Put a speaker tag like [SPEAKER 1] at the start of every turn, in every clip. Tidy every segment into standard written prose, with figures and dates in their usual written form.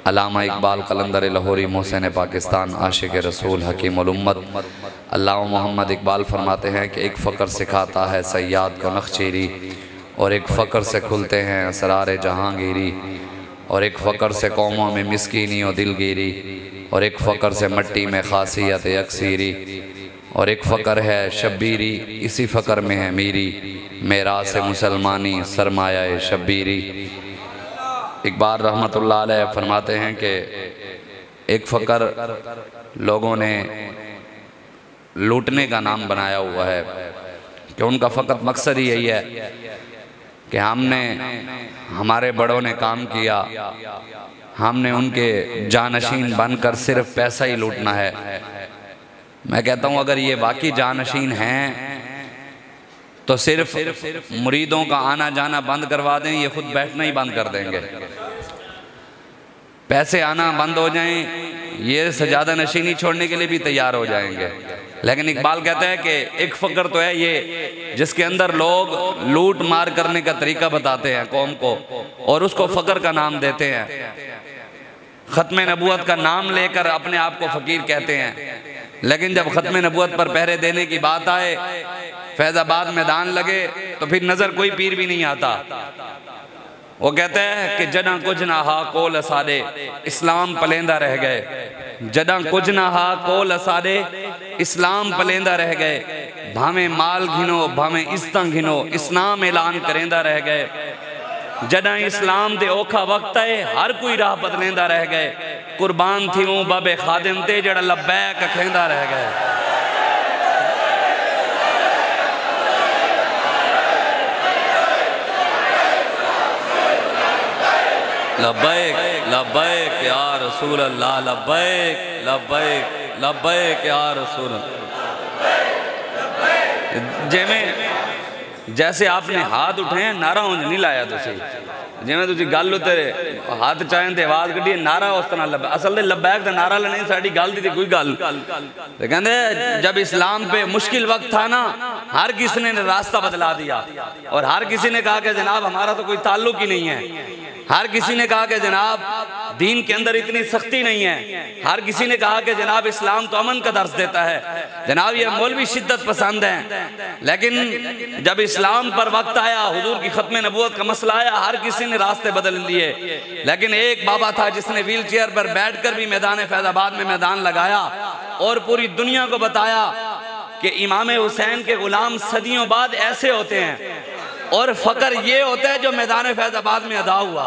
[SPEAKER 1] अल्लामा इकबाल कलंदर लाहौरी मोहसिन पाकिस्तान आशिक रसूल हकीम उल उम्मत अल्लामा मोहम्मद इकबाल फरमाते हैं कि एक फ़क्र सिखाता है सयाद को नक्शचीरी, और एक फ़क्र से खुलते हैं असरार जहांगीरी, और एक फ़क्र से कौमों में मिस्कीनी और दिलगिरी, और एक फ़क्र से मट्टी में खासियत यकसीरी, और एक फ़क्र है शब्बीरी, इसी फ़क्र में है मीरी मेरा से मुसलमानी सरमाया शब्बीरी। इकबाल रहमतुल्लाह अलैह फरमाते हैं कि एक फ़क्र लोगों ने लूटने का नाम बनाया हुआ है कि उनका फ़कत मकसद ही यही है कि हमने हमारे बड़ों ने काम किया, हमने उनके जानशीन बनकर सिर्फ पैसा ही लूटना है। मैं कहता हूँ अगर ये वाकई जानशीन हैं तो सिर्फ मुरीदों का आना जाना बंद करवा दें, ये खुद बैठना ही बंद कर देंगे। पैसे आना बंद हो जाएं, ये सजादा नशीनी छोड़ने के लिए भी तैयार हो जाएंगे। लेकिन इकबाल कहता है कि एक फ़क्र तो है ये जिसके अंदर लोग लूट मार करने का तरीका बताते हैं कौम को, और उसको फ़क्र का नाम देते हैं, ख़त्म नबूवत का नाम लेकर अपने आप को फ़कीर कहते हैं। लेकिन जब ख़त्म नबूवत पर पहरे देने की बात आए, फैज़ाबाद मैदान लगे, तो फिर नज़र कोई पीर भी नहीं आता। वो कहते हैं कि जदा कुछ ना हा कोल असादे इस्लाम पलेंदा रह गए, जदा कुछ ना हा कोल असादे इस्लाम पलेंदा रह गए, भावें माल घिनो भावें इस्तां घिनो इस्लाम ऐलान करेंदा रह गए, जदा इस्लाम दे औखा वक्त है हर कोई राह बदलेंदा रह गए, कुर्बान थी हूँ बाबे खादिम ते जड़ा लब्बैक खेंदा रह गए। लब्बैक लब्बैक या रसूल अल्लाह, लब्बैक लब्बैक लब्बैक या रसूल। जैसे आपने हाथ उठाए नारा उंज नहीं लाया तुसी, जिवें तुसी गल उत्ते हाथ चाहें ते आवाज़ कड्ढी नारा उस तरह लब्बैक। असल में लब्बैक दा नारा लेने साडी गल दी कोई गल ते कहंदे जब इस्लाम पे मुश्किल वक्त था ना, हर किसी ने रास्ता बदला दिया, और हर किसी ने कहा कि जनाब हमारा तो कोई ताल्लुक ही नहीं है। हर किसी ने कहा कि जनाब दीन के अंदर इतनी सख्ती नहीं है। हर किसी ने कहा कि जनाब इस्लाम तो अमन का दर्स देता है, जनाब ये मौलवी शिद्दत पसंद हैं। लेकिन जब इस्लाम पर वक्त आया, हुजूर की ख़त्म नबूवत का मसला आया, हर किसी ने रास्ते बदल लिए। लेकिन एक बाबा था जिसने व्हील चेयर पर बैठकर भी मैदान फैज़ाबाद में मैदान लगाया और पूरी दुनिया को बताया कि इमाम हुसैन के गुलाम सदियों बाद ऐसे होते हैं, और फ़क्र ये होता है जो मैदान फैज़ाबाद में अदा हुआ।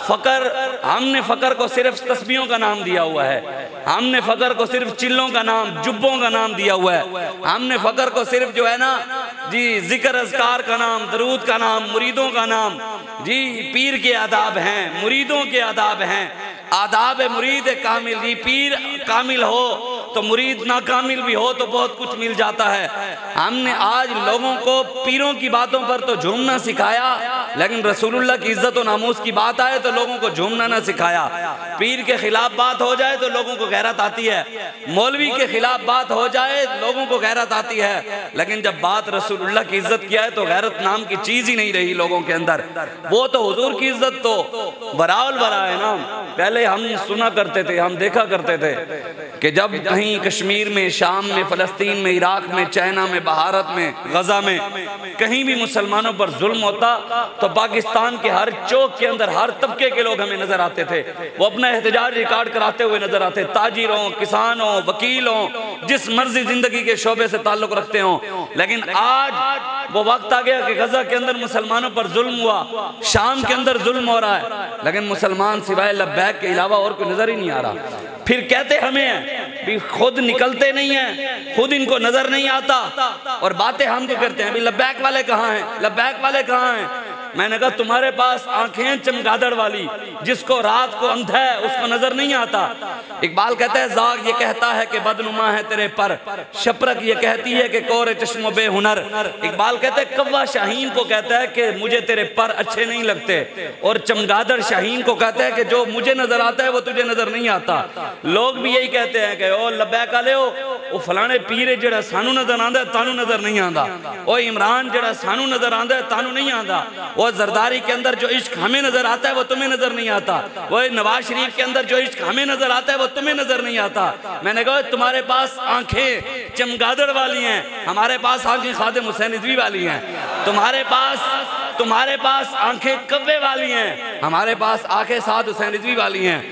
[SPEAKER 1] फ़क्र हमने फ़क्र को सिर्फ तस्बीहों का नाम दिया हुआ है, हमने फ़क्र को सिर्फ चिल्लों का नाम, जुब्बों का नाम दिया हुआ है, हमने फ़क्र को सिर्फ जो है ना जी जिक्र अज़कार का नाम, दरूद का नाम, मुरीदों का नाम। जी पीर के आदाब हैं, मुरीदों के आदाब हैं, आदाब मुरीद कामिल। जी पीर कामिल हो तो मुरीद ना कामिल भी हो तो बहुत कुछ मिल जाता है। हमने आज लोगों को पीरों की बातों पर तो झूमना सिखाया, लेकिन रसूलुल्लाह की इज्जत और नामूस की बात आए तो लोगों को झूमना ना सिखाया। पीर के खिलाफ बात हो जाए तो लोगों को गैरत आती है, मौलवी के खिलाफ बात हो जाए लोगों को गैरत आती है, लेकिन जब बात रसूलुल्लाह की इज्जत की है तो गैरत नाम की चीज ही नहीं रही लोगों के अंदर। वो तो हुजूर की इज्जत तो वराउल वरा है ना। पहले हम सुना करते थे, हम देखा करते थे कि जब कहीं कश्मीर में, शाम में, फलस्तीन में, इराक में, चाइना में, बहारत में, गजा में कहीं भी मुसलमानों पर जुल्म होता तो पाकिस्तान के हर चौक के अंदर हर तबके के लोग हमें नजर आते थे। वो अपना एहतजाज रिकॉर्ड कराते हुए नजर आते, ताजिरों, किसानों, वकीलों, जिस मर्जी जिंदगी के शोबे से ताल्लुक रखते हों। लेकिन आज वो वक्त आ गया कि गजा के अंदर मुसलमानों पर जुल्म हुआ, शाम के अंदर जुल्म हो रहा है, लेकिन मुसलमान सिवाय लब्बैक के अलावा और कोई नजर ही नहीं आ रहा। फिर कहते हमें हैं भी खुद निकलते नहीं हैं, खुद इनको नजर नहीं आता, और बातें हमको करते हैं भी लब्बैक वाले कहाँ हैं, लब्बैक वाले कहाँ हैं। मैंने कहा तुम्हारे पास आंखें चमगादड़ वाली, जिसको रात को अंधा है उसको नजर नहीं आता। इकबाल कहता है जाग ये कहता है कि बदनुमा है तेरे पर, शपरक ये कहती है कि कोरे चश्मो बेहुनर। इकबाल कहते हैं कव्वा शाहीन को कहता है कि मुझे तेरे पर अच्छे नहीं लगते, और चमगादड़ शाहीन को कहता है कि जो मुझे नजर आता है वो तुझे नजर नहीं आता। लोग भी यही कहते हैं कि ओ लब्बैक वाले हो, वो फलाने पीर है जड़ा सानू नजर आंदा है तानू नजर नहीं आंदा, वो इमरान जड़ा सानू नजर आंदा है तानू नहीं आंदा, वो जरदारी के अंदर जो इश्क हमें नजर आता है वो तुम्हें नजर नहीं आता, वो नवाज शरीफ के अंदर जो इश्क हमें नजर आता है वो तुम्हें नजर नहीं आता। मैंने कहा तुम्हारे पास आंखें चमगादड़ वाली हैं, हमारे पास आंखें खादिम हुसैन रिजवी वाली हैं। तुम्हारे पास आंखें कव्वे वाली हैं, हमारे पास आंखें साद हुसैन रिजवी वाली हैं।